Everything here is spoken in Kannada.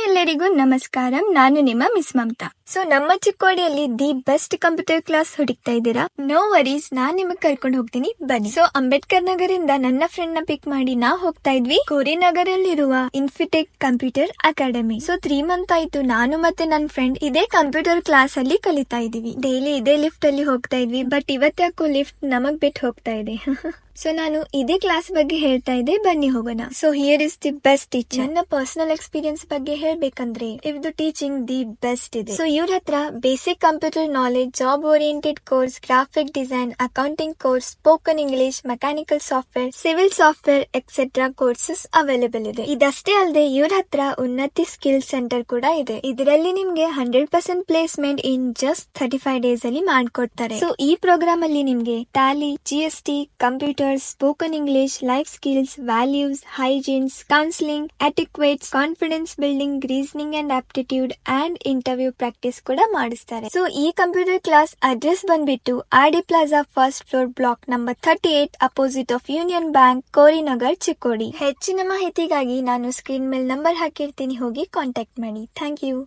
ಎಲ್ಲರಿಗೂ ನಮಸ್ಕಾರ. ನಾನು ನಿಮ್ಮ ಮಿಸ್ ಮಮತಾ. ಸೊ ನಮ್ಮ ಚಿಕ್ಕೋಡಿಯಲ್ಲಿ ದಿ ಬೆಸ್ಟ್ ಕಂಪ್ಯೂಟರ್ ಕ್ಲಾಸ್ ಹುಡುಕ್ತಾ ಇದ್ದೀರಾ? ನೋ ವರೀಸ್, ನಾನ್ ನಿಮಗ್ ಕರ್ಕೊಂಡು ಹೋಗ್ತೀನಿ, ಬನ್ನಿ. ಸೊ ಅಂಬೇಡ್ಕರ್ ನಗರಿಂದ ನನ್ನ ಫ್ರೆಂಡ್ ನ ಪಿಕ್ ಮಾಡಿ ನಾವು ಹೋಗ್ತಾ ಇದ್ವಿ ಕೋರಿ ನಗರಲ್ಲಿರುವ ಇನ್ಫಿಟೆಕ್ ಕಂಪ್ಯೂಟರ್ ಅಕಾಡೆಮಿ. ಸೊ 3 ಮಂತ್ ಆಯ್ತು ನಾನು ಮತ್ತೆ ನನ್ನ ಫ್ರೆಂಡ್ ಇದೇ ಕಂಪ್ಯೂಟರ್ ಕ್ಲಾಸ್ ಅಲ್ಲಿ ಕಲಿತಾ ಇದೀವಿ. ಡೈಲಿ ಇದೇ ಲಿಫ್ಟ್ ಅಲ್ಲಿ ಹೋಗ್ತಾ ಇದ್ವಿ, ಬಟ್ ಇವತ್ತಾಕೋ ಲಿಫ್ಟ್ ನಮಗ್ ಬಿಟ್ಟು ಹೋಗ್ತಾ ಇದೆ. ಸೊ ನಾನು ಇದೇ ಕ್ಲಾಸ್ ಬಗ್ಗೆ ಹೇಳ್ತಾ ಇದ್ದೆ, ಬನ್ನಿ ಹೋಗೋಣ. So here is the best teacher. ನನ್ನ ಪರ್ಸನಲ್ ಎಕ್ಸ್ಪೀರಿಯನ್ಸ್ ಬಗ್ಗೆ ಹೇಳ್ಬೇಕಂದ್ರೆ ಇವ್ರದ್ದು ಟೀಚಿಂಗ್ ದಿ ಬೆಸ್ಟ್ ಇದೆ. ಸೊ ಇವ್ರ ಹತ್ರ basic computer knowledge, job oriented course, graphic design, accounting course, spoken English, mechanical software, civil software etcetera courses available ಇದೆ. ಇದಷ್ಟೇ ಅಲ್ಲದೆ ಇವ್ರ ಹತ್ರ ಉನ್ನತಿ ಸ್ಕಿಲ್ ಸೆಂಟರ್ ಕೂಡ ಇದೆ. ಇದರಲ್ಲಿ ನಿಮ್ಗೆ 100% ಪ್ಲೇಸ್ಮೆಂಟ್ ಇನ್ ಜಸ್ಟ್ 35 ಡೇಸ್ ಅಲ್ಲಿ ಮಾಡ್ಕೊಡ್ತಾರೆ. ಸೊ ಈ ಪ್ರೋಗ್ರಾಮ್ ಅಲ್ಲಿ ನಿಮ್ಗೆ Tally, GST, computer, spoken English, life skills, values, hygienes, counselling, etiquettes, confidence building, reasoning and aptitude and interview practice ಕೂಡ ಮಾಡಿಸ್ತಾರೆ. ಸೊ ಈ ಕಂಪ್ಯೂಟರ್ ಕ್ಲಾಸ್ ಅಡ್ರೆಸ್ ಬಂದ್ಬಿಟ್ಟು RD plaza first floor, block number 38, opposite of Union Bank, Korinagar, Chikkodi. ಹೆಚ್ಚಿನ ಮಾಹಿತಿಗಾಗಿ ನಾನು ಸ್ಕ್ರೀನ್ ಮೇಲೆ ನಂಬರ್ ಹಾಕಿರ್ತೀನಿ, ಹೋಗಿ ಕಾಂಟ್ಯಾಕ್ಟ್ ಮಾಡಿ. Thank you.